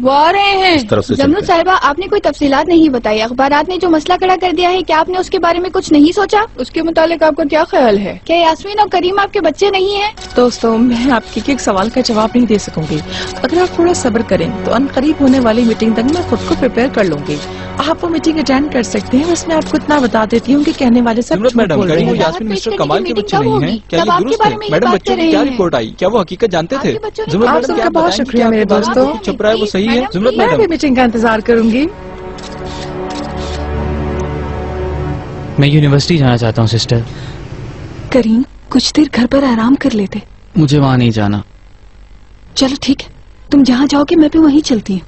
वो आ रहे हैं। जमरुद साहिबा, आपने कोई तफसीलात नहीं बताई। अखबारात ने जो मसला खड़ा कर दिया है, क्या आपने उसके बारे में कुछ नहीं सोचा? उसके मुतालिक आपका क्या ख्याल है? क्या यास्मीन और करीम आपके बच्चे नहीं हैं? दोस्तों, मैं आपके एक सवाल का जवाब नहीं दे सकूंगी। अगर आप थोड़ा सब्र करें तो अनकरीब होने वाली मीटिंग तक मैं खुद को प्रिपेयर कर लूंगी। आप वो मीटिंग अटेंड कर सकते हैं। बस मैं आपको इतना बता देती हूँ कि कहने वाले सब झूठ बोल रहे हैं। यास्मीन मिस्टर कमाल के बच्चे नहीं हैं? क्या ये दुरुस्त है? मैडम, बच्चों की क्या रिपोर्ट आई? क्या वो हकीकत जानते थे? आप सबका बहुत शुक्रिया मेरे दोस्तों। छुप रहा है वो सही है? जुमरत मैं भी मैडम, मीटिंग का इंतजार करूंगी। मैं यूनिवर्सिटी जाना चाहता हूँ सिस्टर। करीम, कुछ देर घर पर आराम कर लेते। मुझे वहाँ नहीं जाना। चलो ठीक है, तुम जहाँ जाओगे मैं भी वहीं चलती हूँ।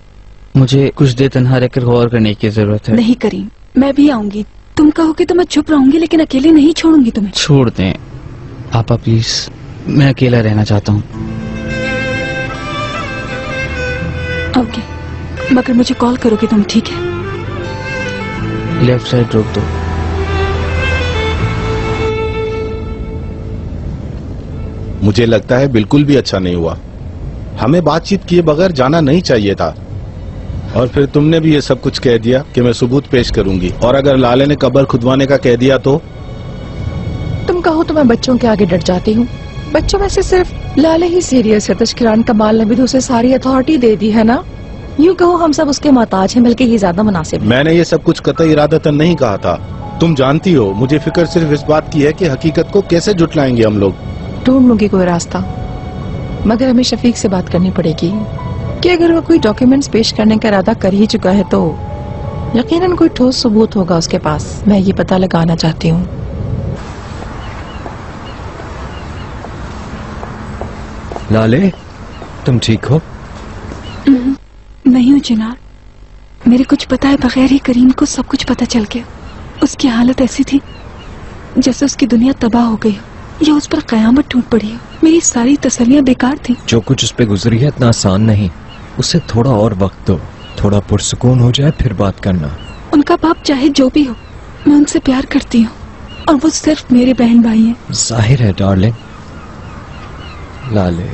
मुझे कुछ देर तन्हा रहकर गौर करने की जरूरत है। नहीं करीम, मैं भी आऊंगी। तुम कहोगे तो मैं चुप रहूंगी, लेकिन अकेले नहीं छोड़ूंगी तुम्हें। छोड़ दें आपा प्लीज, मैं अकेला रहना चाहता हूँ। ओके, मगर मुझे कॉल करोगे तुम, ठीक है? लेफ्ट साइड रोक दो। मुझे लगता है बिल्कुल भी अच्छा नहीं हुआ। हमें बातचीत किए बगैर जाना नहीं चाहिए था। और फिर तुमने भी ये सब कुछ कह दिया कि मैं सबूत पेश करूंगी, और अगर लाले ने कब्र खुदवाने का कह दिया तो? तुम कहो तो मैं बच्चों के आगे डट जाती हूँ। बच्चों में से सिर्फ लाले ही सीरियस है। तशकिरान कमाल ने भी तो उसे सारी अथॉरिटी दे दी है ना। यूँ कहो हम सब उसके मोहताज हैं, बल्कि ये ज्यादा मुनासिब है। मैंने ये सब कुछ कतई इरादतन नहीं कहा था। तुम जानती हो, मुझे फिक्र सिर्फ इस बात की है कि हकीकत को कैसे जुटलाएंगे हम लोग। ढूंढ लूंगी कोई रास्ता, मगर हमें शफीक से बात करनी पड़ेगी कि अगर वो कोई डॉक्यूमेंट्स पेश करने का इरादा कर ही चुका है तो यकीनन कोई ठोस सबूत होगा उसके पास। मैं ये पता लगाना चाहती हूँ। लाले, तुम ठीक हो? नहीं हूँ चिनार। मेरे कुछ पता है बगैर ही करीम को सब कुछ पता चल गया। उसकी हालत ऐसी थी जैसे उसकी दुनिया तबाह हो गई या उस पर कयामत टूट पड़ी हो। मेरी सारी तसल्लियां बेकार थी। जो कुछ उस पे गुजरी है इतना आसान नहीं। उसे थोड़ा और वक्त दो, थोड़ा पुरसुकून हो जाए फिर बात करना। उनका बाप चाहे जो भी हो, मैं उनसे प्यार करती हूँ और वो सिर्फ मेरे बहन भाई हैं। जाहिर है डार्लिंग। लाले,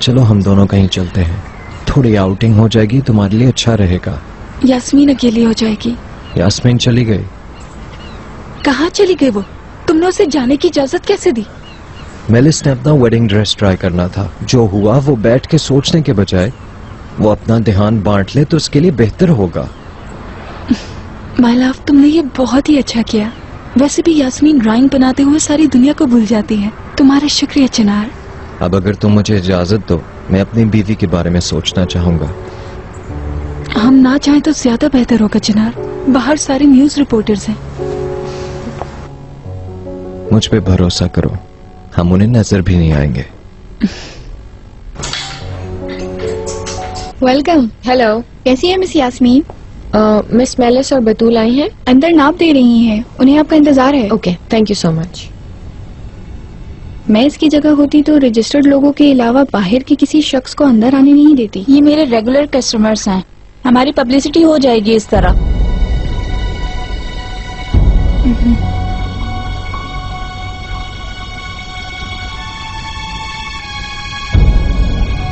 चलो हम दोनों कहीं चलते हैं। थोड़ी आउटिंग हो जाएगी, तुम्हारे लिए अच्छा रहेगा। यास्मीन अकेली हो जाएगी। यास्मीन चली गई। कहाँ चली गई वो? तुमने उसे जाने की इजाजत कैसे दी? मेलिस ने अपना वेडिंग ड्रेस ट्राई करना था। जो हुआ वो बैठ के सोचने के बजाय वो अपना ध्यान बांट ले तो उसके लिए बेहतर होगा। माय लव, तुमने ये बहुत ही अच्छा किया। वैसे भी यास्मीन ड्राइंग बनाते हुए सारी दुनिया को भूल जाती है। तुम्हारा शुक्रिया चिनार। अब अगर तुम मुझे इजाजत दो, मैं अपनी बीवी के बारे में सोचना चाहूंगा। हम ना चाहें तो ज्यादा बेहतर होगा चिनार। बाहर सारे न्यूज रिपोर्टर्स हैं। मुझ पे भरोसा करो, हम उन्हें नजर भी नहीं आएंगे। वेलकम। हेलो। कैसी है मिस यास्मीन? मिस मेलिस और बतूल आई हैं। अंदर नाप दे रही हैं, उन्हें आपका इंतजार है। Okay, thank you so much. मैं इसकी जगह होती तो रजिस्टर्ड लोगों के अलावा बाहर के किसी शख्स को अंदर आने नहीं देती। ये मेरे रेगुलर कस्टमर्स हैं, हमारी पब्लिसिटी हो जाएगी इस तरह।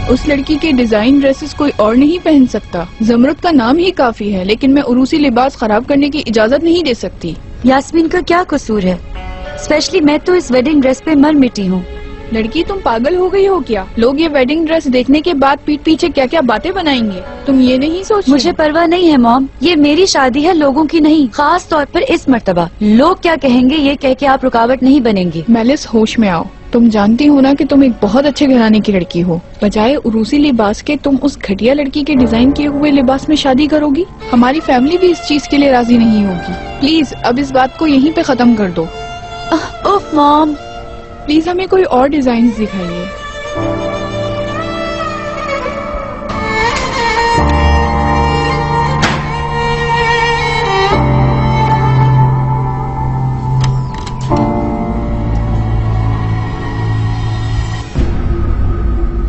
उस लड़की के डिजाइन ड्रेसेस कोई और नहीं पहन सकता। जमरुद का नाम ही काफी है, लेकिन मैं उरूसी लिबास खराब करने की इजाजत नहीं दे सकती। यास्मीन का क्या कसूर है? स्पेशली मैं तो इस वेडिंग ड्रेस पे मर मिटी हूँ। लड़की, तुम पागल हो गई हो क्या? लोग ये वेडिंग ड्रेस देखने के बाद पीठ पीछे क्या क्या बातें बनाएंगे, तुम ये नहीं सोच? मुझे परवाह नहीं है मॉम, ये मेरी शादी है, लोगों की नहीं। खास तौर पर इस मर्तबा लोग क्या कहेंगे ये कह के आप रुकावट नहीं बनेंगी। मेलिस, होश में आओ। तुम जानती हो ना कि तुम एक बहुत अच्छे घराने की लड़की हो। बजाय उरूसी लिबास के तुम उस घटिया लड़की के डिजाइन किए हुए लिबास में शादी करोगी। हमारी फैमिली भी इस चीज के लिए राजी नहीं होगी। प्लीज अब इस बात को यहीं पे खत्म कर दो। उफ मॉम, प्लीज हमें कोई और डिजाइन दिखाइए।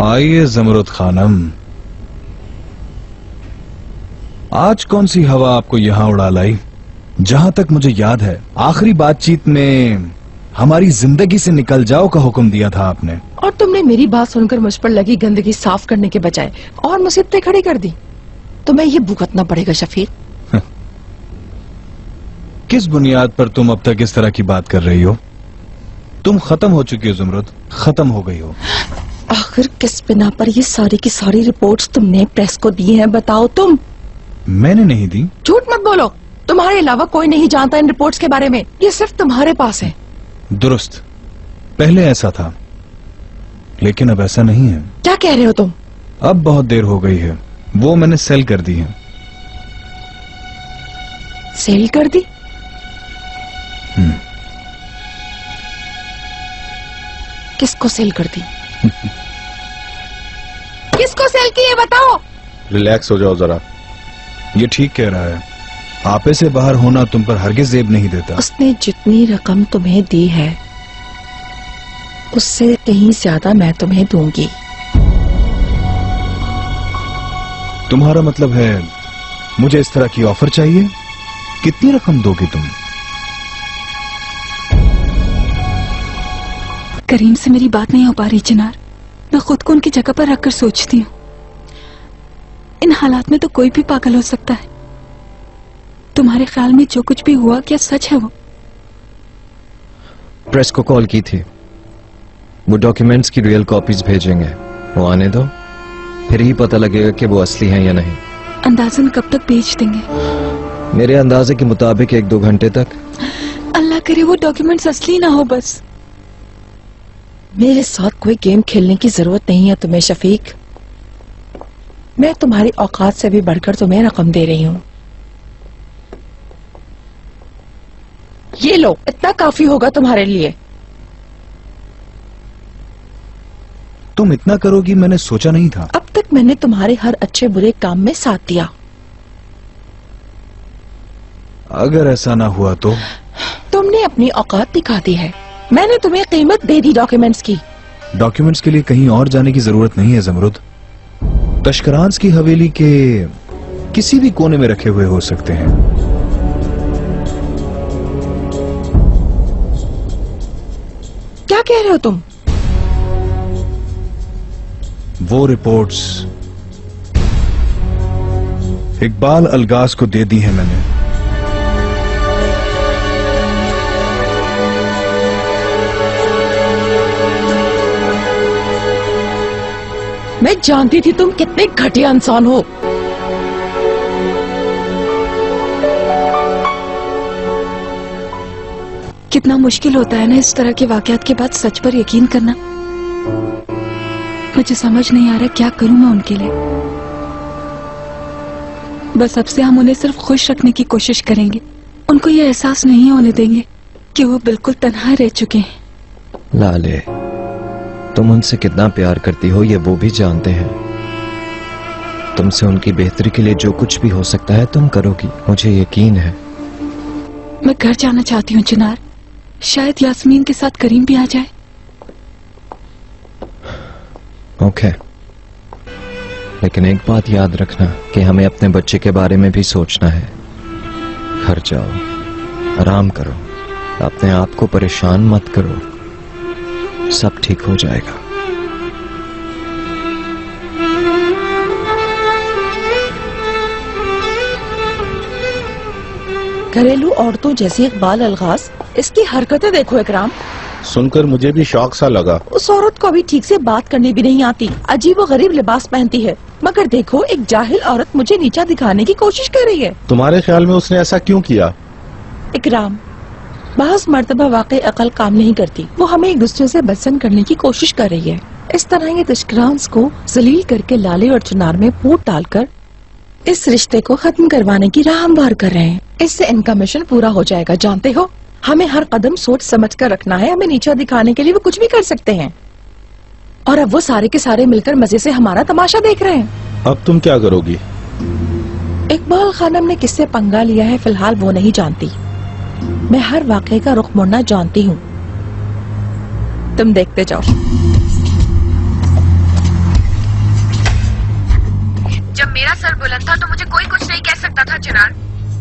आइए जमरुद खानम, आज कौन सी हवा आपको यहाँ उड़ा लाई? जहाँ तक मुझे याद है आखिरी बातचीत में हमारी जिंदगी से निकल जाओ का हुक्म दिया था आपने। और तुमने मेरी बात सुनकर मुझ पर लगी गंदगी साफ करने के बजाय और मुसीबतें खड़ी कर दी। तुम्हें ये भुगतना पड़ेगा शफीक। किस बुनियाद पर तुम अब तक इस तरह की बात कर रही हो? तुम खत्म हो चुकी हो ज़ुमरद, खत्म हो गई हो। आखिर किस बिना पर ये सारी की सारी रिपोर्ट्स तुमने प्रेस को दी हैं, बताओ तुम? मैंने नहीं दी। झूठ मत बोलो, तुम्हारे अलावा कोई नहीं जानता इन रिपोर्ट्स के बारे में, ये सिर्फ तुम्हारे पास है। दुरुस्त, पहले ऐसा था, लेकिन अब ऐसा नहीं है। क्या कह रहे हो तुम? अब बहुत देर हो गई है, वो मैंने सेल कर दी है। सेल कर दी? किसको सेल कर दी? किसको सेल की है बताओ? रिलैक्स हो जाओ जरा। ये ठीक कह रहा है, आपे से बाहर होना तुम पर हरगिज ज़ेब नहीं देता। उसने जितनी रकम तुम्हें दी है उससे कहीं ज्यादा मैं तुम्हें दूंगी। तुम्हारा मतलब है मुझे इस तरह की ऑफर चाहिए? कितनी रकम दोगी तुम? करीम से मेरी बात नहीं हो पा रही चिनार। मैं खुद को उनकी जगह पर रखकर सोचती हूँ, इन हालात में तो कोई भी पागल हो सकता है। तुम्हारे ख्याल में जो कुछ भी हुआ क्या सच है? वो प्रेस को कॉल की थी, वो डॉक्यूमेंट्स की रियल कॉपीज भेजेंगे। वो आने दो, फिर ही पता लगेगा कि वो असली हैं या नहीं। अंदाजन कब तक भेज देंगे? मेरे अंदाजे के मुताबिक 1-2 घंटे तक। अल्लाह करे वो डॉक्यूमेंट्स असली ना हो बस। मेरे साथ कोई गेम खेलने की जरूरत नहीं है तुम्हें शफीक। मैं तुम्हारी औकात से भी बढ़कर तुम्हें रकम दे रही हूँ। ये लो, इतना काफी होगा तुम्हारे लिए। तुम इतना करोगी मैंने सोचा नहीं था। अब तक मैंने तुम्हारे हर अच्छे बुरे काम में साथ दिया। अगर ऐसा ना हुआ तो? तुमने अपनी औकात दिखा दी है। मैंने तुम्हें कीमत दे दी डॉक्यूमेंट्स की। डॉक्यूमेंट्स के लिए कहीं और जाने की जरूरत नहीं है ज़मरुद। तशकरांस की हवेली के किसी भी कोने में रखे हुए हो सकते हैं। क्या कह रहे हो तुम? वो रिपोर्ट्स इकबाल अलगाज को दे दी हैं मैंने। मैं जानती थी तुम कितने घटिया इंसान हो। कितना मुश्किल होता है ना इस तरह के वाकयात के बाद सच पर यकीन करना। मुझे समझ नहीं आ रहा क्या करूं मैं उनके लिए। बस अब से हम उन्हें सिर्फ खुश रखने की कोशिश करेंगे। उनको ये एहसास नहीं होने देंगे कि वो बिल्कुल तन्हा रह चुके हैं। लाले, तुम उनसे कितना प्यार करती हो ये वो भी जानते हैं। तुमसे उनकी बेहतरी के लिए जो कुछ भी हो सकता है तुम करोगी, मुझे यकीन है। मैं घर जाना चाहती हूँ चिनार। शायद यास्मीन के साथ करीम भी आ जाए। ओके, लेकिन एक बात याद रखना कि हमें अपने बच्चे के बारे में भी सोचना है। घर जाओ, आराम करो, अपने आप को परेशान मत करो, सब ठीक हो जाएगा। घरेलू औरतों जैसी इकबाल अलगाज, इसकी हरकतें देखो इकराम। सुनकर मुझे भी शौक सा लगा। उस औरत को अभी ठीक से बात करनी भी नहीं आती, अजीब व गरीब लिबास पहनती है। मगर देखो, एक जाहिल औरत मुझे नीचा दिखाने की कोशिश कर रही है। तुम्हारे ख्याल में उसने ऐसा क्यों किया? इकराम, बाज़ मर्तबा वाकई अकल काम नहीं करती। वो हमें एक दूसरे से बचन करने की कोशिश कर रही है। इस तरह ये तशकरांस को जलील करके लाले और चुनार में फूट डालकर इस रिश्ते को खत्म करवाने की राह हमवार कर रहे हैं। इससे इनका मिशन पूरा हो जाएगा। जानते हो, हमें हर कदम सोच समझ कर रखना है। हमें नीचा दिखाने के लिए वो कुछ भी कर सकते हैं। और अब वो सारे के सारे मिलकर मजे से हमारा तमाशा देख रहे हैं। अब तुम क्या करोगी? इकबाल खानम ने किससे पंगा लिया है फिलहाल वो नहीं जानती। मैं हर वाकये का रुख मोड़ना जानती हूँ। तुम देखते जाओ। जब मेरा सर बुलंद था तो मुझे कोई कुछ नहीं कह सकता था चिनार।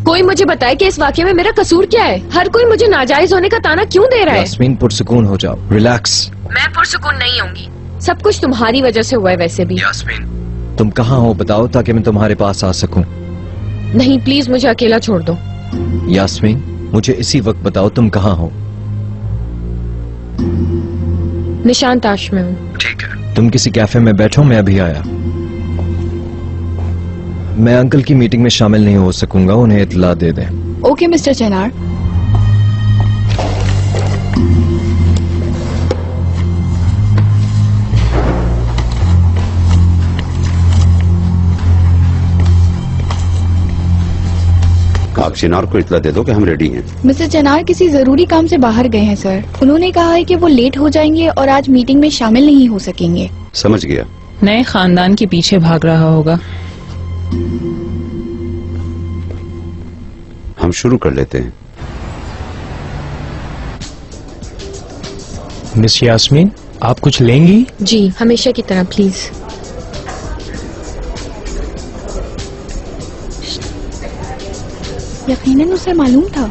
कोई मुझे बताए कि इस वाकये में मेरा कसूर क्या है। हर कोई मुझे नाजायज होने का ताना क्यों दे रहा है। यास्मीन, पुरसुकून हो जाओ, रिलैक्स। मैं पुरसुकून नहीं होंगी। सब कुछ तुम्हारी वजह से हुआ है। वैसे भी यास्मीन, तुम कहाँ हो बताओ ताकि मैं तुम्हारे पास आ सकूं। नहीं प्लीज मुझे अकेला छोड़ दो। यास्मीन मुझे इसी वक्त बताओ तुम कहाँ हो। निशांताश में हूँ। ठीक है, तुम किसी कैफे में बैठो, मैं अभी आया। मैं अंकल की मीटिंग में शामिल नहीं हो सकूंगा, उन्हें इत्तला दे दें। Okay mister Chinar. आप चिनार को इत्तला दे दो कि हम रेडी हैं। मिस्टर चेनार किसी जरूरी काम से बाहर गए हैं सर। उन्होंने कहा है कि वो लेट हो जाएंगे और आज मीटिंग में शामिल नहीं हो सकेंगे। समझ गया। नए खानदान के पीछे भाग रहा होगा। हम शुरू कर लेते हैं। मिस यास्मीन, आप कुछ लेंगी? जी हमेशा की तरह प्लीज। यकीनन उसे मालूम था।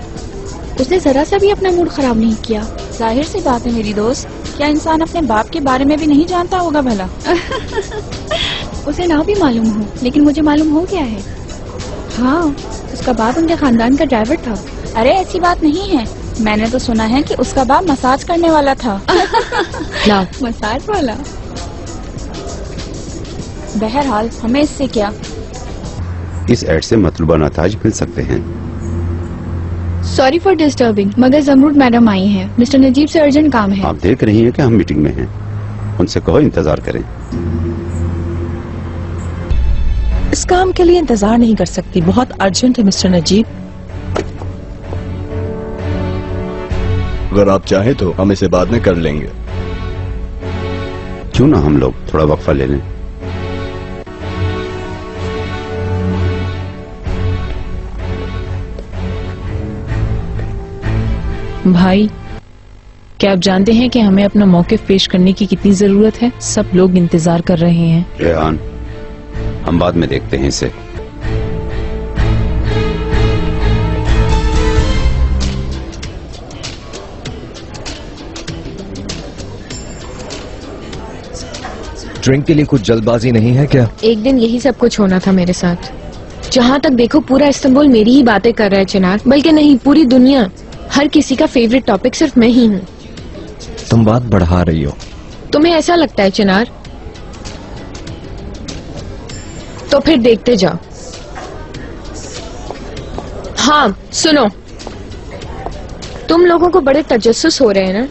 उसने जरा सा भी अपना मूड खराब नहीं किया। जाहिर सी बात है मेरी दोस्त, क्या इंसान अपने बाप के बारे में भी नहीं जानता होगा भला? उसे ना भी मालूम हो, लेकिन मुझे मालूम हो गया है। हाँ, उसका बाप उनके खानदान का ड्राइवर था। अरे ऐसी बात नहीं है, मैंने तो सुना है कि उसका बाप मसाज करने वाला था। मसाज वाला। बहरहाल हमें इससे क्या। इस एड से मतलूबा नताज मिल सकते हैं। सॉरी फॉर डिस्टर्बिंग, मगर जमरूद मैडम आई हैं। मिस्टर नजीब से अर्जेंट काम है। आप देख रही हैं कि हम मीटिंग में हैं। उनसे कहो इंतजार करें। इस काम के लिए इंतजार नहीं कर सकती, बहुत अर्जेंट है मिस्टर नजीब। अगर आप चाहें तो हम इसे बाद में कर लेंगे। क्यों ना हम लोग थोड़ा वक्फा ले लें। भाई, क्या आप जानते हैं कि हमें अपना मौक़िफ़ पेश करने की कितनी जरूरत है? सब लोग इंतजार कर रहे हैं। रेहान, हम बाद में देखते हैं इसे। ड्रिंक के लिए कुछ जल्दबाजी नहीं है क्या? एक दिन यही सब कुछ होना था मेरे साथ। जहाँ तक देखो पूरा इस्तांबुल मेरी ही बातें कर रहा है चिनार, बल्कि नहीं पूरी दुनिया। हर किसी का फेवरेट टॉपिक सिर्फ मैं ही हूँ। तुम बात बढ़ा रही हो। तुम्हें ऐसा लगता है चिनार? तो फिर देखते जाओ। हाँ सुनो, तुम लोगों को बड़े तजस्सुस हो रहे हैं ना।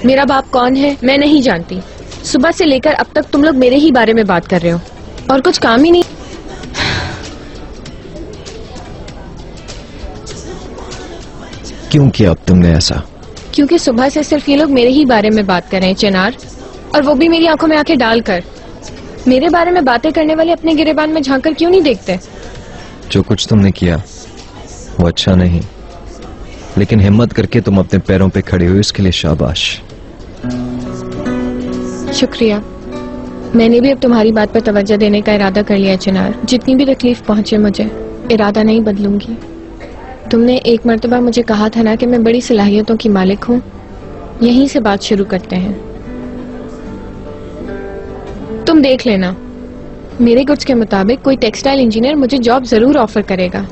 मेरा बाप कौन है मैं नहीं जानती। सुबह से लेकर अब तक तुम लोग मेरे ही बारे में बात कर रहे हो और कुछ काम ही नहीं। क्यों किया अब तुमने ऐसा? क्योंकि सुबह से सिर्फ ये लोग मेरे ही बारे में बात कर रहे हैं चिनार, और वो भी मेरी आंखों में आंखें डालकर। मेरे बारे में बातें करने वाले अपने गिरेबान में झांककर क्यों नहीं देखते? जो कुछ तुमने किया वो अच्छा नहीं, लेकिन हिम्मत करके तुम अपने पैरों पे खड़े हुए, इसके लिए शाबाश। शुक्रिया। मैंने भी अब तुम्हारी बात पर तवज्जो देने का इरादा कर लिया चिनार। जितनी भी तकलीफ पहुंचे मुझे, इरादा नहीं बदलूंगी। तुमने एक मर्तबा मुझे कहा था ना कि मैं बड़ी सलाहियतों की मालिक हूँ। यहीं से बात शुरू करते हैं। तुम देख लेना, मेरे गुड्स के मुताबिक कोई टेक्सटाइल इंजीनियर मुझे जॉब जरूर ऑफर करेगा।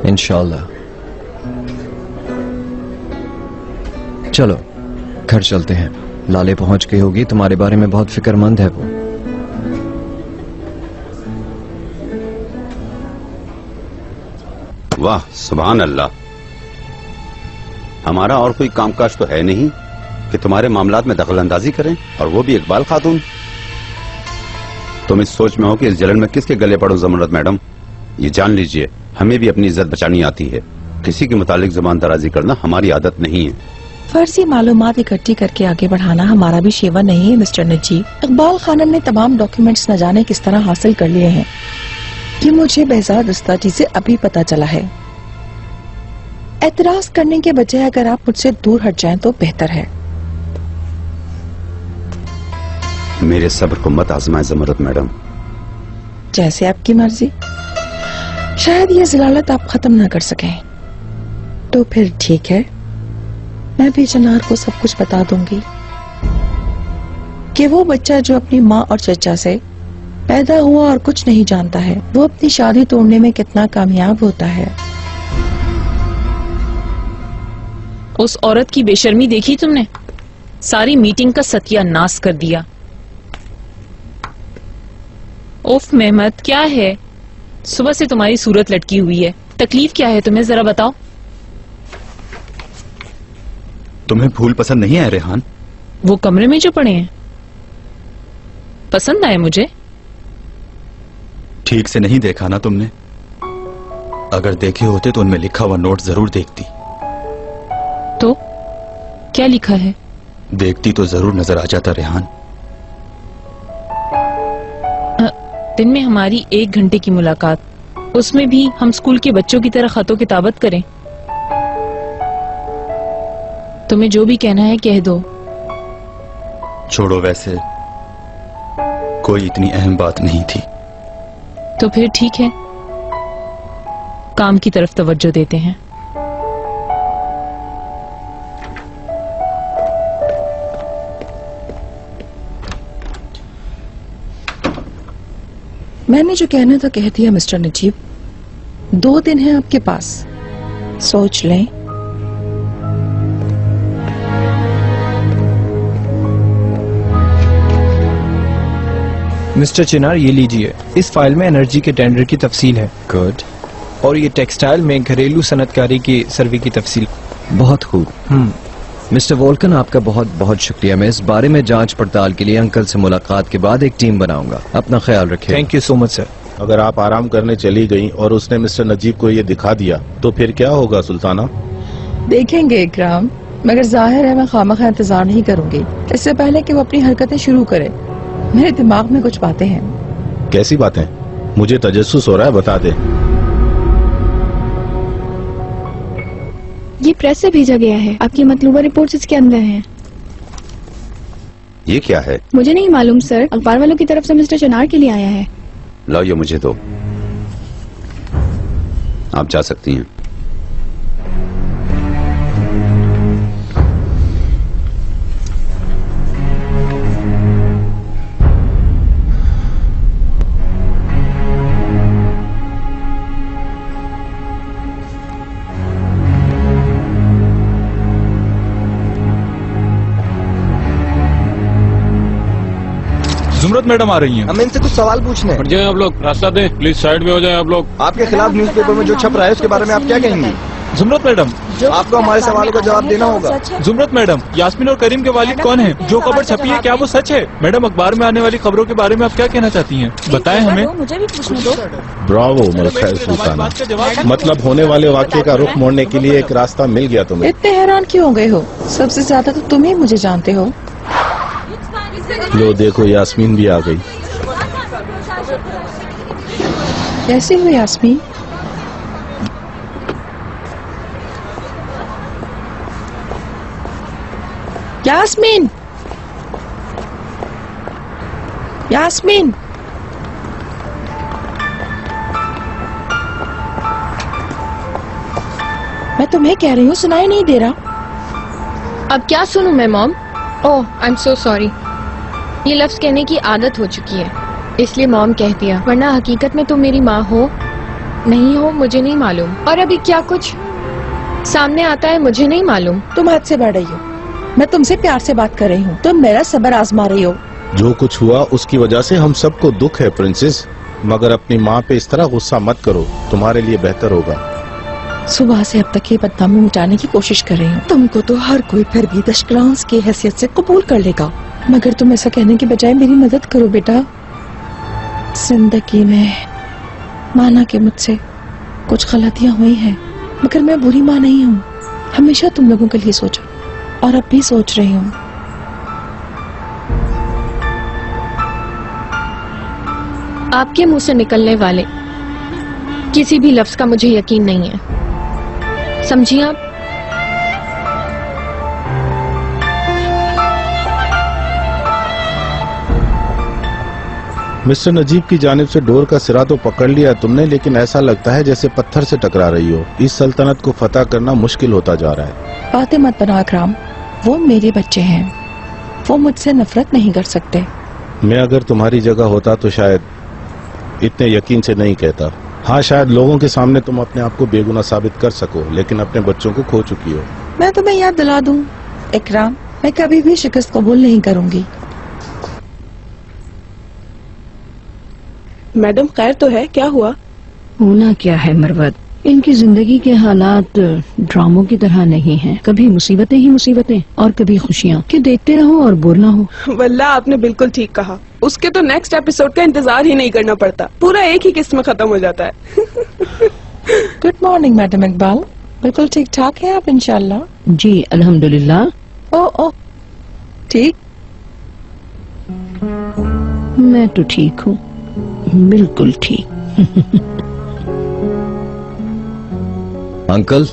इंशाल्लाह। चलो घर चलते हैं। लाले पहुंच गई होगी, तुम्हारे बारे में बहुत फिक्रमंद है वो। वाह सुभान अल्लाह। हमारा और कोई कामकाज तो है नहीं कि तुम्हारे मामलात में दखल अंदाजी करें, और वो भी इकबाल खातून। तुम इस सोच में हो कि इस जलन में किसके गले पड़ो जमरत मैडम। ये जान लीजिए, हमें भी अपनी इज्जत बचानी आती है। किसी के मुतालिक जुबान दराजी करना हमारी आदत नहीं है। फर्जी मालूमात इकट्ठी करके आगे बढ़ाना हमारा भी शेवा नहीं है मिस्टर नजीब। इकबाल खानम ने तमाम डॉक्यूमेंट्स न जाने किस तरह हासिल कर लिए हैं, ये मुझे बेजार दस्ता चीजें अभी पता चला है। एतराज करने के बजाय अगर आप मुझसे दूर हट जाएं तो बेहतर है। मेरे सब्र को मत आजमाएं जमरत मैडम। जैसे आपकी मर्जी। शायद ये जलालत आप खत्म ना कर सकें, तो फिर ठीक है, मैं भी जनार को सब कुछ बता दूंगी कि वो बच्चा जो अपनी माँ और चचा से पैदा हुआ और कुछ नहीं जानता है, वो अपनी शादी तोड़ने में कितना कामयाब होता है। उस औरत की बेशर्मी देखी तुमने? सारी मीटिंग का सत्यानाश कर दिया। उफ मेहमत, क्या है? सुबह से तुम्हारी सूरत लटकी हुई है, तकलीफ क्या है तुम्हें, जरा बताओ। तुम्हें फूल पसंद नहीं आए रेहान? वो कमरे में जो पड़े हैं पसंद आए मुझे। ठीक से नहीं देखा ना तुमने? अगर देखे होते तो उनमें लिखा हुआ नोट जरूर देखती। तो क्या लिखा है? देखती तो जरूर नजर आ जाता रेहान। दिन में हमारी 1 घंटे की मुलाकात, उसमें भी हम स्कूल के बच्चों की तरह खतों किताबत करें। तुम्हें जो भी कहना है कह दो। छोड़ो, वैसे कोई इतनी अहम बात नहीं थी। तो फिर ठीक है, काम की तरफ तवज्जो देते हैं। मैंने जो कहना था कह दिया मिस्टर नजीब। 2 दिन है आपके पास, सोच लें। मिस्टर चिनार, ये लीजिए, इस फाइल में एनर्जी के टेंडर की तफसील है। गुड। और ये टेक्सटाइल में घरेलू सनतकारी की सर्वे की तफसील। बहुत खूब। मिस्टर वोल्कन, आपका बहुत बहुत शुक्रिया। मैं इस बारे में जांच पड़ताल के लिए अंकल से मुलाकात के बाद एक टीम बनाऊंगा। अपना ख्याल रखिए। Thank you so much sir. अगर आप आराम करने चली गई और उसने मिस्टर नजीब को ये दिखा दिया तो फिर क्या होगा सुल्ताना? देखेंगे इकराम, मगर जाहिर है मैं खामखा इंतजार नहीं करूंगी। इससे पहले कि वो अपनी हरकतें शुरू करे, मेरे दिमाग में कुछ बातें हैं। कैसी बातें? मुझे तजस्सुस हो रहा है, बता दे। ये प्रेस से भेजा गया है, आपकी मतलूबा रिपोर्ट्स इसके अंदर हैं। ये क्या है? मुझे नहीं मालूम सर, अखबार वालों की तरफ से मिस्टर चिनार के लिए आया है। लाओ, ये मुझे दो। आप जा सकती हैं। जुमरत मैडम आ रही हैं। हम इनसे कुछ सवाल पूछने। हट जाएं आप लोग, रास्ता दें, प्लीज साइड में हो जाएं आप लोग। आपके खिलाफ न्यूज़पेपर में जो छप रहा है उसके बारे में आप क्या कहेंगे? जुमरत मैडम, आपको हमारे सवालों का जवाब देना होगा। जुमरत मैडम, यास्मीन और करीम के वालिद कौन हैं? जो खबर छपी है क्या वो सच है? मैडम, अखबार में आने वाली खबरों के बारे में आप क्या कहना चाहती हैं? बताएं हमें। मुझे भी पूछने दो। ब्रावो मलखैर सुल्ताना, मतलब होने वाले वाक्य का रुख मोड़ने के लिए एक रास्ता मिल गया तुम्हें। इतने हैरान क्यों हो गए हो? सबसे ज्यादा तो तुम ही मुझे जानते हो। लो देखो, यास्मीन भी आ गई। कैसी हो यास्मीन? यास्मीन, यास्मीन, मैं तुम्हें कह रही हूँ, सुनाई नहीं दे रहा? अब क्या सुनूं मैं mom? Oh, I am so sorry. ये लफ्ज कहने की आदत हो चुकी है, इसलिए मॉम कह दिया, वरना हकीकत में तुम मेरी माँ हो नहीं हो मुझे नहीं मालूम। और अभी क्या कुछ सामने आता है मुझे नहीं मालूम। तुम हद से बढ़ रही हो। मैं तुमसे प्यार से बात कर रही हूँ, तुम मेरा सब्र आजमा रही हो। जो कुछ हुआ उसकी वजह से हम सबको दुख है प्रिंसेस, मगर अपनी माँ पे इस तरह गुस्सा मत करो, तुम्हारे लिए बेहतर होगा। सुबह से अब तक ये बदनामी मिटाने की कोशिश कर रही हूँ। तुमको तो हर कोई फिर भी दशक्लांस की हैसियत से कबूल कर लेगा, मगर तुम ऐसा कहने के बजाय मेरी मदद करो बेटा। जिंदगी में माना कि मुझसे कुछ गलतियां हुई हैं, मगर मैं बुरी माँ नहीं हूँ। हमेशा तुम लोगों के लिए सोचा और अब भी सोच रही हूँ। आपके मुंह से निकलने वाले किसी भी लफ्ज का मुझे यकीन नहीं है, समझिए आप? मिस्टर नजीब की जानिब से डोर का सिरा तो पकड़ लिया तुमने, लेकिन ऐसा लगता है जैसे पत्थर से टकरा रही हो। इस सल्तनत को फतह करना मुश्किल होता जा रहा है। बातें मत बना अकराम, वो मेरे बच्चे हैं, वो मुझसे नफरत नहीं कर सकते। मैं अगर तुम्हारी जगह होता तो शायद इतने यकीन से नहीं कहता। हाँ, शायद लोगों के सामने तुम अपने आप को बेगुनाह साबित कर सको, लेकिन अपने बच्चों को खो चुकी हो। मैं तुम्हें याद दिला दूं इकराम, मैं कभी भी शिकस्त कबूल नहीं करूंगी। मैडम खैर तो है, क्या हुआ? होना क्या है मरवत, इनकी जिंदगी के हालात ड्रामों की तरह नहीं हैं। कभी मुसीबतें ही मुसीबतें और कभी खुशियाँ, कि देखते रहो और बोर ना हो। वल्लाह आपने बिल्कुल ठीक कहा, उसके तो नेक्स्ट एपिसोड का इंतजार ही नहीं करना पड़ता, पूरा एक ही किस्त में खत्म हो जाता है। गुड मॉर्निंग मैडम इकबाल, बिल्कुल ठीक ठाक है आप इंशाल्लाह? जी अल्हम्दुलिल्लाह। ओ ठीक, मैं तो ठीक हूँ, बिल्कुल ठीक। अंकल,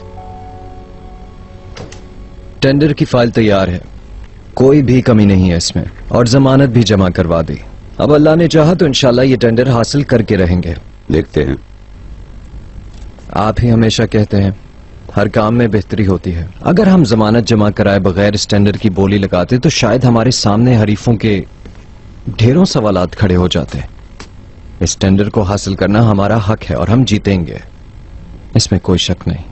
टेंडर की फाइल तैयार है, कोई भी कमी नहीं है इसमें, और जमानत भी जमा करवा दी। अब अल्लाह ने चाहा तो इंशाल्लाह ये टेंडर हासिल करके रहेंगे। देखते हैं। आप ही हमेशा कहते हैं हर काम में बेहतरी होती है। अगर हम जमानत जमा कराए बगैर इस टेंडर की बोली लगाते तो शायद हमारे सामने हरीफों के ढेरों सवालात खड़े हो जाते। इस टेंडर को हासिल करना हमारा हक है और हम जीतेंगे, इसमें कोई शक नहीं।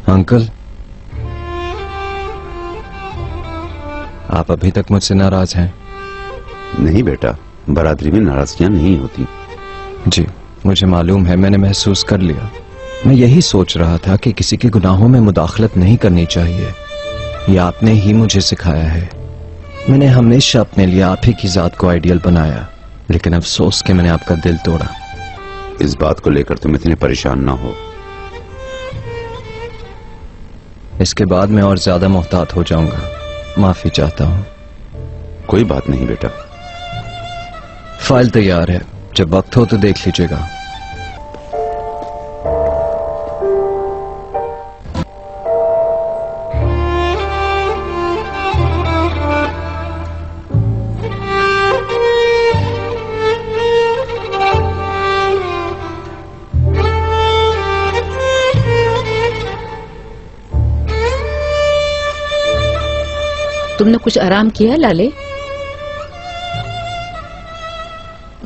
अंकल, आप अभी तक मुझसे नाराज हैं? नहीं बेटा, बरादरी में नाराजगियां नहीं होती। जी मुझे मालूम है, मैंने महसूस कर लिया। मैं यही सोच रहा था कि किसी के गुनाहों में मुदाखलत नहीं करनी चाहिए, ये आपने ही मुझे सिखाया है। मैंने हमेशा अपने लिए आप ही की जात को आइडियल बनाया, लेकिन अफसोस कि मैंने आपका दिल तोड़ा। इस बात को लेकर तुम इतने परेशान ना हो। इसके बाद मैं और ज्यादा मोहतात हो जाऊंगा, माफी चाहता हूं। कोई बात नहीं बेटा। फाइल तैयार है, जब वक्त हो तो देख लीजिएगा। तुमने कुछ आराम किया लाले?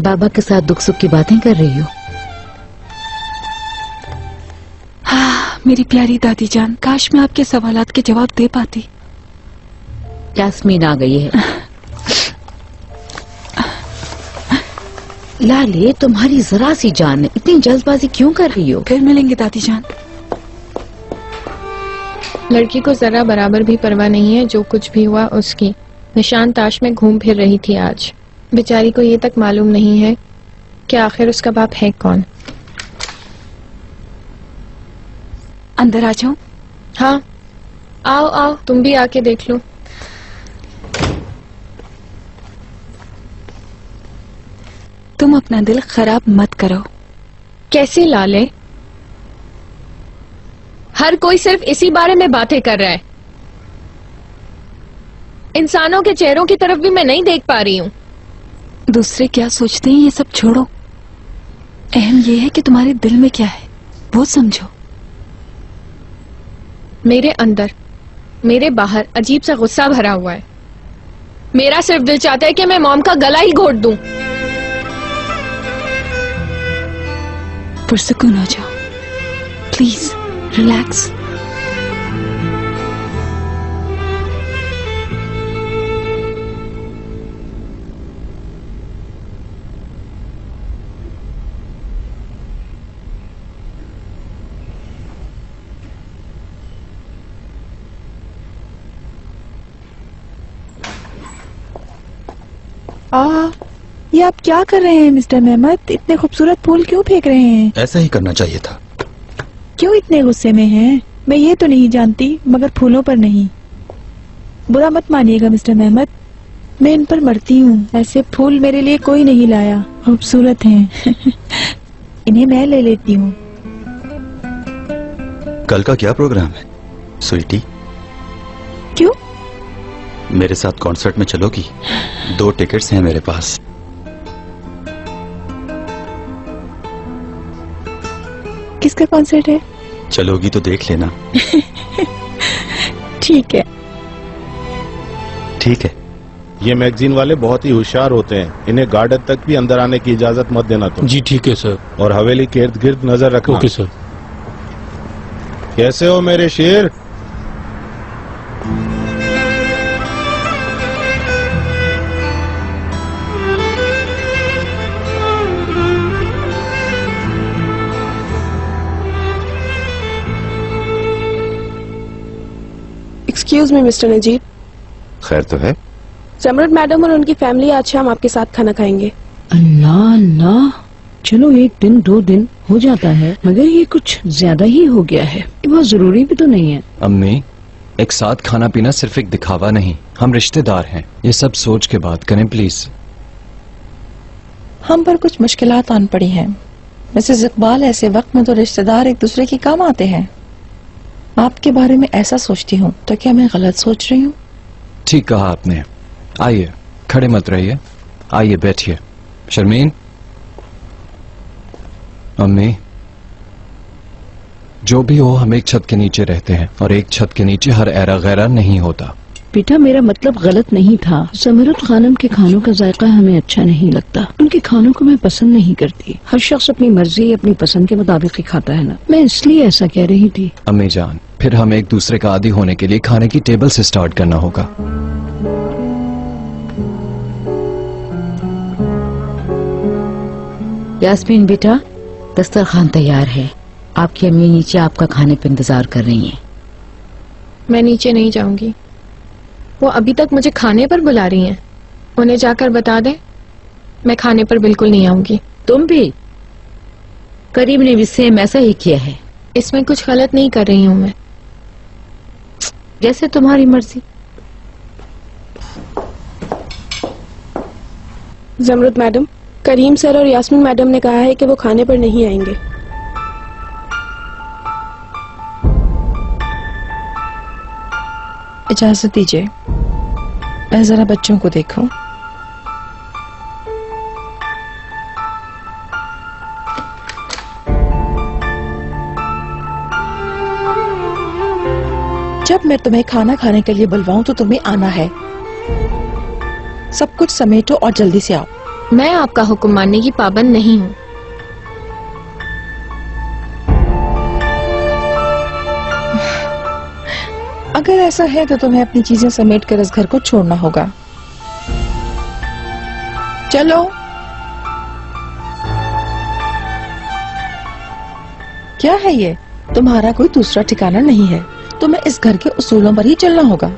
बाबा के साथ दुख सुख की बातें कर रही हो? हाँ मेरी प्यारी दादी जान, काश मैं आपके सवालात के जवाब दे पाती। यास्मीन आ गई है। लाले तुम्हारी जरा सी जान है, इतनी जल्दबाजी क्यों कर रही हो? फिर मिलेंगे दादी जान। लड़की को जरा बराबर भी परवाह नहीं है जो कुछ भी हुआ उसकी। निशान ताश में घूम फिर रही थी आज। बेचारी को ये तक मालूम नहीं है कि आखिर उसका बाप है कौन। अंदर आ जाओ। हाँ आओ आओ, तुम भी आके देख लो। तुम अपना दिल खराब मत करो। कैसे लाले? हर कोई सिर्फ इसी बारे में बातें कर रहा है। इंसानों के चेहरों की तरफ भी मैं नहीं देख पा रही हूँ। दूसरे क्या सोचते हैं ये सब छोड़ो, अहम ये है कि तुम्हारे दिल में क्या है वो समझो। मेरे अंदर, मेरे बाहर अजीब सा गुस्सा भरा हुआ है। मेरा सिर्फ दिल चाहता है कि मैं मॉम का गला ही घोट दूं। पुरसुकून हो जाओ, प्लीज रिलैक्स। ये आप क्या कर रहे हैं मिस्टर मेहमद? इतने खूबसूरत फूल क्यों फेंक रहे हैं? ऐसा ही करना चाहिए था। क्यों इतने गुस्से में हैं? मैं ये तो नहीं जानती, मगर फूलों पर नहीं। बुरा मत मानिएगा मिस्टर मेहमद, मैं इन पर मरती हूँ। ऐसे फूल मेरे लिए कोई नहीं लाया, खूबसूरत हैं। इन्हें मैं ले लेती हूँ। कल का क्या प्रोग्राम है स्वीटी? क्यों? मेरे साथ कॉन्सर्ट में चलोगी? 2 टिकट्स हैं मेरे पास। किसका कॉन्सर्ट है? चलोगी तो देख लेना। ठीक है। ठीक है। ये मैगजीन वाले बहुत ही होशियार होते हैं, इन्हें गार्डन तक भी अंदर आने की इजाजत मत देना तुम। जी ठीक है सर। और हवेली के इर्द गिर्द नजर रखना। Okay sir. कैसे हो मेरे शेर? Excuse me mister Najeeb. खैर तो है। जमरत मैडम और उनकी फैमिली आज शाम आपके साथ खाना खाएंगे। अल्लाह अल्लाह, चलो 1 दिन 2 दिन हो जाता है, मगर ये कुछ ज्यादा ही हो गया है। ये बहुत जरूरी भी तो नहीं है। अम्मी, एक साथ खाना पीना सिर्फ एक दिखावा नहीं, हम रिश्तेदार हैं, ये सब सोच के बात करें प्लीज। हम पर कुछ मुश्किलात आन पड़ी हैं मिसेस इकबाल। ऐसे वक्त में तो रिश्तेदार एक दूसरे के काम आते हैं। आपके बारे में ऐसा सोचती हूँ तो क्या मैं गलत सोच रही हूँ? ठीक कहा आपने। आइए, खड़े मत रहिए, आइए बैठिए। शर्मीन, अम्मी, जो भी हो हम एक छत के नीचे रहते हैं और एक छत के नीचे हर ऐरा गैरा नहीं होता। बेटा, मेरा मतलब गलत नहीं था। जमरुद खानम के खानों का जायका हमें अच्छा नहीं लगता। उनके खानों को मैं पसंद नहीं करती। हर शख्स अपनी मर्जी अपनी पसंद के मुताबिक ही खाता है ना, मैं इसलिए ऐसा कह रही थी। अम्मी जान, फिर हमें एक दूसरे का आदी होने के लिए खाने की टेबल से स्टार्ट करना होगा। यास्मीन बेटा, दस्तरखान तैयार है। आपकी अम्मी नीचे आपका खाने पे इंतजार कर रही हैं। मैं नीचे नहीं जाऊंगी। वो अभी तक मुझे खाने पर बुला रही हैं। उन्हें जाकर बता दें मैं खाने पर बिल्कुल नहीं आऊंगी। तुम भी? करीम ने भी सेम ऐसा ही किया है। इसमें कुछ गलत नहीं कर रही हूँ मैं। जैसे तुम्हारी मर्जी। जमरुद मैडम, करीम सर और यास्मीन मैडम ने कहा है कि वो खाने पर नहीं आएंगे। इजाजत दीजिए, मैं जरा बच्चों को देखूं। जब मैं तुम्हें खाना खाने के लिए बुलवाऊं तो तुम्हें आना है। सब कुछ समेटो और जल्दी से आओ। मैं आपका हुक्म मानने की पाबंद नहीं हूँ। अगर ऐसा है तो तुम्हें अपनी चीजें समेट कर इस घर को छोड़ना होगा। चलो। क्या है ये? तुम्हारा कोई दूसरा ठिकाना नहीं है। तुम्हें इस घर के उसूलों पर ही चलना होगा।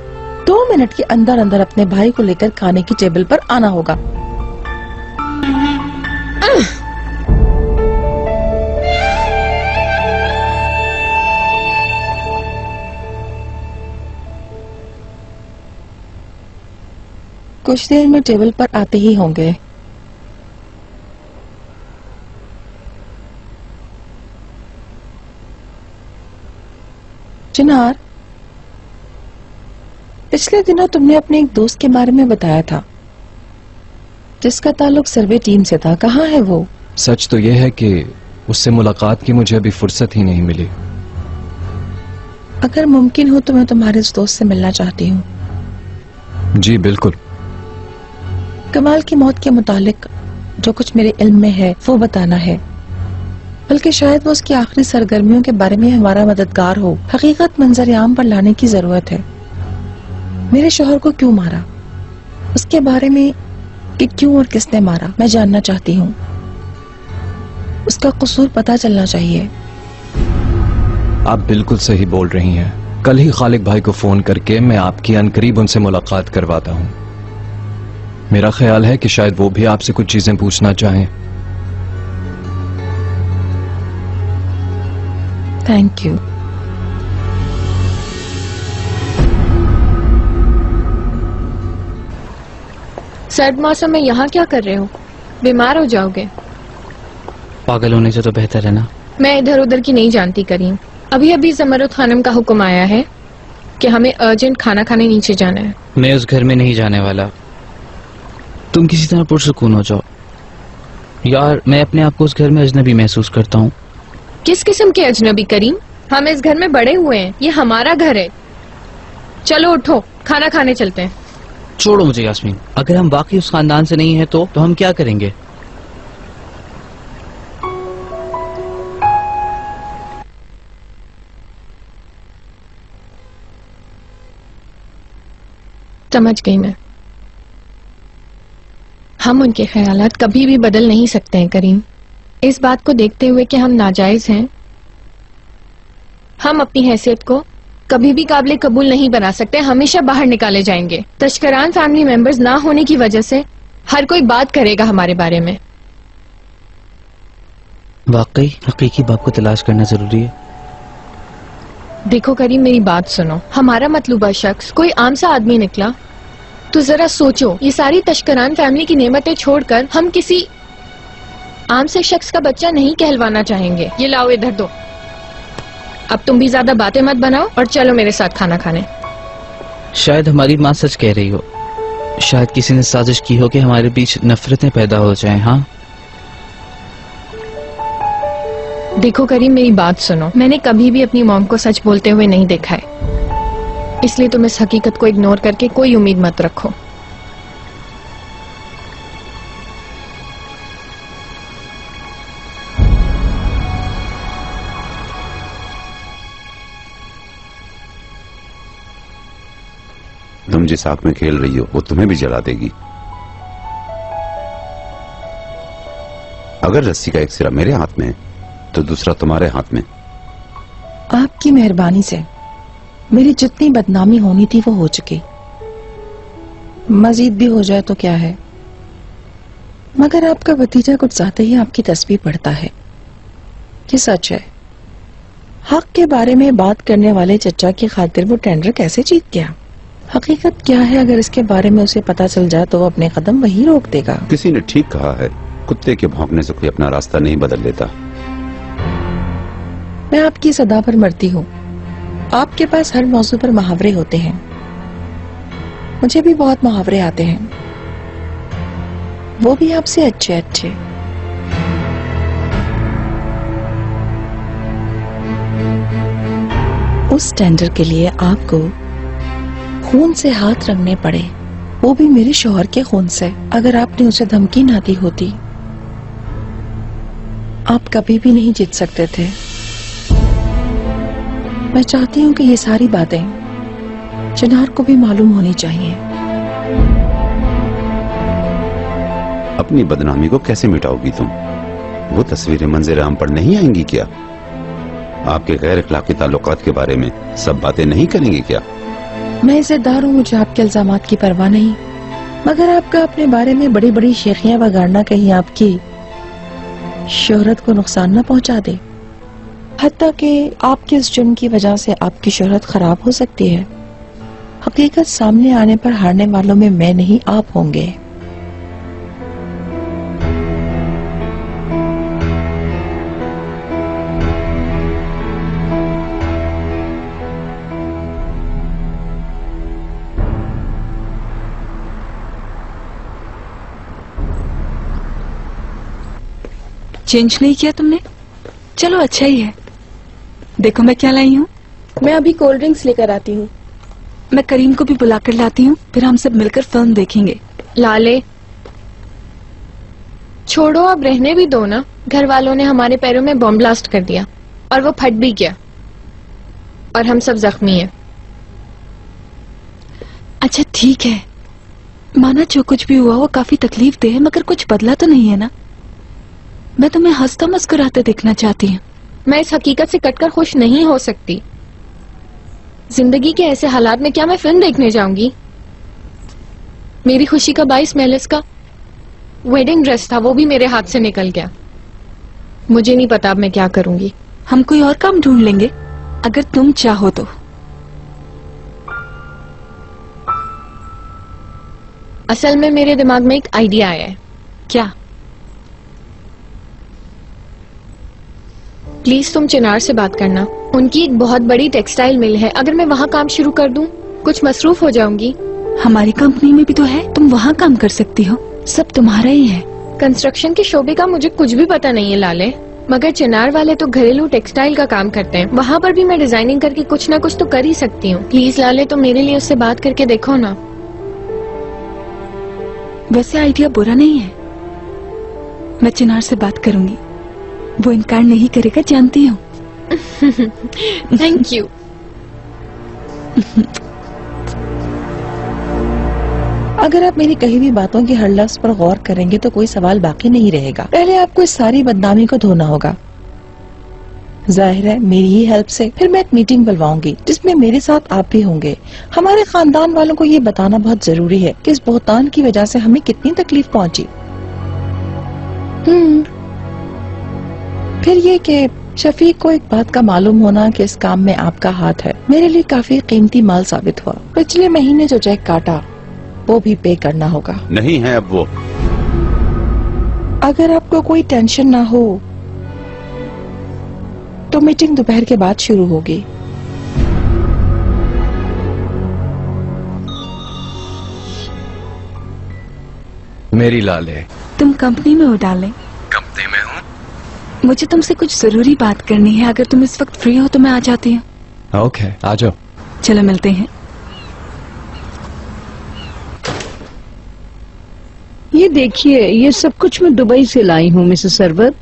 2 मिनट के अंदर अंदर अपने भाई को लेकर खाने की टेबल पर आना होगा। कुछ देर में टेबल पर आते ही होंगे। चिनार, पिछले दिनों तुमने अपने एक दोस्त के बारे में बताया था जिसका ताल्लुक सर्वे टीम से था। कहाँ है वो? सच तो यह है कि उससे मुलाकात की मुझे अभी फुर्सत ही नहीं मिली। अगर मुमकिन हो तो मैं तुम्हारे इस दोस्त से मिलना चाहती हूँ। जी बिल्कुल। कमाल की मौत के मुतालिक जो कुछ मेरे इल्म में है वो बताना है, बल्कि शायद वो उसकी आखिरी सरगर्मियों के बारे में हमारा मददगार हो। हकीकत मंजर आम पर लाने की जरूरत है। मेरे शोहर को क्यों मारा, उसके बारे में कि क्यों और किसने मारा मैं जानना चाहती हूँ। उसका कसूर पता चलना चाहिए। आप बिल्कुल सही बोल रही हैं। कल ही खालिक भाई को फोन करके मैं आपकी अनकरीब उनसे मुलाकात करवाता हूँ। मेरा ख्याल है कि शायद वो भी आपसे कुछ चीजें पूछना चाहें। Thank you. सर्द मौसम में यहाँ क्या कर रहे हो? बीमार हो जाओगे। पागल होने से तो बेहतर है ना। मैं इधर उधर की नहीं जानती करीम। अभी अभी जमरुद खानम का हुक्म आया है कि हमें अर्जेंट खाना खाने नीचे जाना है। मैं उस घर में नहीं जाने वाला। तुम किसी तरह पुरसुकून हो जाओ। यार, मैं अपने आप को उस घर में अजनबी महसूस करता हूँ। किस किस्म के अजनबी करीम? हम इस घर में बड़े हुए हैं, ये हमारा घर है। चलो उठो, खाना खाने चलते हैं। छोड़ो मुझे यास्मीन, अगर हम वाकई उस खानदान से नहीं है तो हम क्या करेंगे? समझ गई मैं। हम उनके ख्यालात कभी भी बदल नहीं सकते हैं करीम। इस बात को देखते हुए कि हम नाजायज हैं, हम अपनी हैसियत को कभी भी काबिल कबूल नहीं बना सकते, हमेशा बाहर निकाले जाएंगे। तशकरान फैमिली मेंबर्स ना होने की वजह से हर कोई बात करेगा हमारे बारे में। वाकई हकीकी बाप को तलाश करना जरूरी है। देखो करीम, मेरी बात सुनो। हमारा मतलूबा शख्स कोई आम सा आदमी निकला तो जरा सोचो, ये सारी तशकरान फैमिली की नेमतें छोड़कर हम किसी आम से शख्स का बच्चा नहीं कहलवाना चाहेंगे। ये लाओ, इधर दो। अब तुम भी ज्यादा बातें मत बनाओ और चलो मेरे साथ खाना खाने। शायद हमारी माँ सच कह रही हो, शायद किसी ने साजिश की हो कि हमारे बीच नफरतें पैदा हो जाएं। हाँ, देखो करीम, मेरी बात सुनो। मैंने कभी भी अपनी मॉम को सच बोलते हुए नहीं देखा है, इसलिए तुम इस हकीकत को इग्नोर करके कोई उम्मीद मत रखो। तुम जिस आग में खेल रही हो वो तुम्हें भी जला देगी। अगर रस्सी का एक सिरा मेरे हाथ में है तो दूसरा तुम्हारे हाथ में। आपकी मेहरबानी से मेरी जितनी बदनामी होनी थी वो हो चुकी, मजीद भी हो जाए तो क्या है। मगर आपका भतीजा कुछ ज्यादा ही आपकी तस्वीर पढ़ता है, ये सच है। हक के बारे में बात करने वाले चचा की खातिर वो टेंडर कैसे जीत गया? हकीकत क्या है, अगर इसके बारे में उसे पता चल जाए तो वो अपने कदम वहीं रोक देगा। किसी ने ठीक कहा है, कुत्ते के भौंकने से कोई अपना रास्ता नहीं बदल लेता। मैं आपकी सदा पर मरती हूँ। आपके पास हर मौजू पर मुहावरे होते हैं, मुझे भी बहुत मुहावरे आते हैं, वो भी आपसे अच्छे अच्छे। उस टेंडर के लिए आपको खून से हाथ रंगने पड़े, वो भी मेरे शौहर के खून से। अगर आपने उसे धमकी ना दी होती, आप कभी भी नहीं जीत सकते थे। मैं चाहती हूँ कि ये सारी बातें चिनार को भी मालूम होनी चाहिए। अपनी बदनामी को कैसे मिटाओगी तुम? वो तस्वीरें मंजर आम पर नहीं आएंगी क्या? आपके गैर अखलाकी ताल्लुकात के बारे में सब बातें नहीं करेंगे क्या? मैं इज़्ज़तदार हूँ, मुझे आपके इल्जामात की परवाह नहीं, मगर आपका अपने बारे में बड़ी बड़ी शेखियां बगाड़ना कहीं आपकी शोहरत को नुकसान न पहुंचा दे। हत्ता कि आपके इस जुर्म की वजह से आपकी शोहरत खराब हो सकती है। हकीकत सामने आने पर हारने वालों में मैं नहीं, आप होंगे। चेंज नहीं किया तुमने? चलो अच्छा ही है। देखो मैं क्या लाई हूँ। मैं अभी कोल्ड ड्रिंक्स लेकर आती हूँ। मैं करीम को भी बुलाकर लाती हूँ, फिर हम सब मिलकर फिल्म देखेंगे। लाले छोड़ो, अब रहने भी दो ना। घर वालों ने हमारे पैरों में बॉम्ब ब्लास्ट कर दिया और वो फट भी गया और हम सब जख्मी हैं। अच्छा ठीक है, माना जो कुछ भी हुआ वो काफी तकलीफ दे है, मगर कुछ बदला तो नहीं है ना। मैं तुम्हें हंसता मुस्कुराते देखना चाहती हूँ। मैं इस हकीकत से कटकर खुश नहीं हो सकती। जिंदगी के ऐसे हालात में क्या मैं फिल्म देखने जाऊंगी? मेरी खुशी का बाइस महलिस का वेडिंग ड्रेस था, वो भी मेरे हाथ से निकल गया। मुझे नहीं पता अब मैं क्या करूंगी। हम कोई और काम ढूंढ लेंगे अगर तुम चाहो तो। असल में मेरे दिमाग में एक आइडिया आया है। क्या? प्लीज तुम चिनार से बात करना। उनकी एक बहुत बड़ी टेक्सटाइल मिल है, अगर मैं वहाँ काम शुरू कर दूं कुछ मसरूफ हो जाऊंगी। हमारी कंपनी में भी तो है, तुम वहाँ काम कर सकती हो, सब तुम्हारा ही है। कंस्ट्रक्शन के शोबे का मुझे कुछ भी पता नहीं है लाले। मगर चिनार वाले तो घरेलू टेक्सटाइल का काम करते हैं, वहाँ पर भी मैं डिजाइनिंग करके कुछ ना कुछ तो कर ही सकती हूँ। प्लीज लाले, तो मेरे लिए उससे बात करके देखो ना। वैसे आइडिया बुरा नहीं है, मैं चिनार से बात करूंगी, वो इनकार नहीं करेगा, जानती हूँ। Thank you. अगर आप मेरी कही हुई बातों की हर लफ्ज पर गौर करेंगे तो कोई सवाल बाकी नहीं रहेगा। पहले आपको इस सारी बदनामी को धोना होगा। जाहिर है मेरी ही हेल्प से फिर मैं एक मीटिंग बुलवाऊंगी जिसमें मेरे साथ आप भी होंगे। हमारे खानदान वालों को ये बताना बहुत जरूरी है कि इस बोहतान की वजह से हमें कितनी तकलीफ पहुंची। फिर ये कि शफीक को एक बात का मालूम होना कि इस काम में आपका हाथ है मेरे लिए काफी कीमती माल साबित हुआ। पिछले महीने जो चेक काटा वो भी पे करना होगा। नहीं है अब वो। अगर आपको कोई टेंशन ना हो तो मीटिंग दोपहर के बाद शुरू होगी। मेरी लाले। तुम कंपनी में हो डाले? कंपनी में हूँ। मुझे तुमसे कुछ जरूरी बात करनी है, अगर तुम इस वक्त फ्री हो तो मैं आ जाती हूँ। ओके, आ जाओ। चलो मिलते हैं। ये देखिए, ये सब कुछ मैं दुबई से लाई हूँ मिसेस सरवर।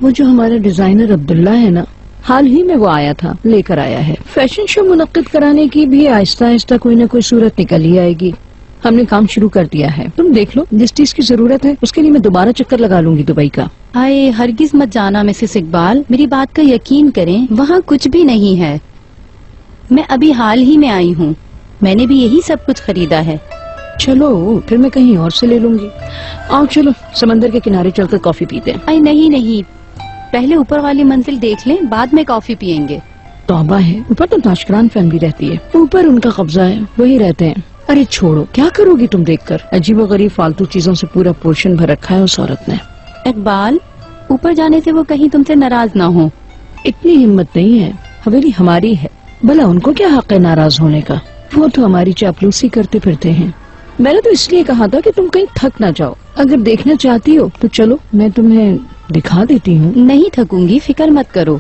वो जो हमारा डिजाइनर अब्दुल्ला है ना, हाल ही में वो आया था, लेकर आया है। फैशन शो मुनक्किद कराने की भी आहिस्ता आहिस्ता कोई न कोई सूरत निकल ही आएगी। हमने काम शुरू कर दिया है, तुम देख लो, जिस चीज की जरूरत है उसके लिए मैं दोबारा चक्कर लगा लूंगी दुबई का। हाय, हरगिज मत जाना मिसेस इकबाल, मेरी बात का यकीन करें, वहाँ कुछ भी नहीं है। मैं अभी हाल ही में आई हूँ, मैंने भी यही सब कुछ खरीदा है। चलो फिर मैं कहीं और से ले लूंगी। आओ चलो समंदर के किनारे चलकर कॉफी पीते हैं। अरे नहीं नहीं, पहले ऊपर वाली मंजिल देख लें, बाद में कॉफी पियेंगे। तौबा है, ऊपर तो ताशकरान फैमिली रहती है, ऊपर उनका कब्जा है, वही रहते हैं। अरे छोड़ो, क्या करोगी तुम देखकर? अजीबोगरीब फालतू चीजों से पूरा पोर्शन भर रखा है उस औरत ने। इकबाल, ऊपर जाने से वो कहीं तुमसे नाराज ना हो। इतनी हिम्मत नहीं है, हवेली हमारी है, भला उनको क्या हक है नाराज होने का? वो तो हमारी चापलूसी करते फिरते हैं। मैंने तो इसलिए कहा था कि तुम कहीं थक ना जाओ। अगर देखना चाहती हो तो चलो, मैं तुम्हें दिखा देती हूँ। नहीं थकूंगी, फिक्र मत करो।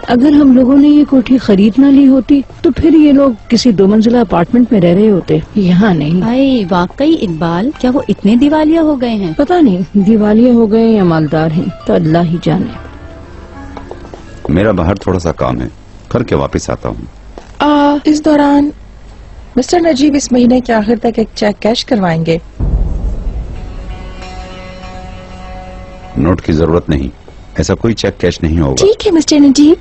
अगर हम लोगों ने ये कोठी खरीद ना ली होती तो फिर ये लोग किसी 2 मंजिला अपार्टमेंट में रह रहे होते, यहाँ नहीं। भाई वाकई इकबाल, क्या वो इतने दिवालिया हो गए हैं? पता नहीं दिवालिया हो गए या मालदार हैं, तो अल्लाह ही जाने। मेरा बाहर थोड़ा सा काम है, करके वापस आता हूँ। इस दौरान मिस्टर नजीब इस महीने के आखिर तक एक चेक कैश करवाएंगे। नोट की जरूरत नहीं, ऐसा कोई चेक कैश नहीं होगा। ठीक है मिस्टर नजीब।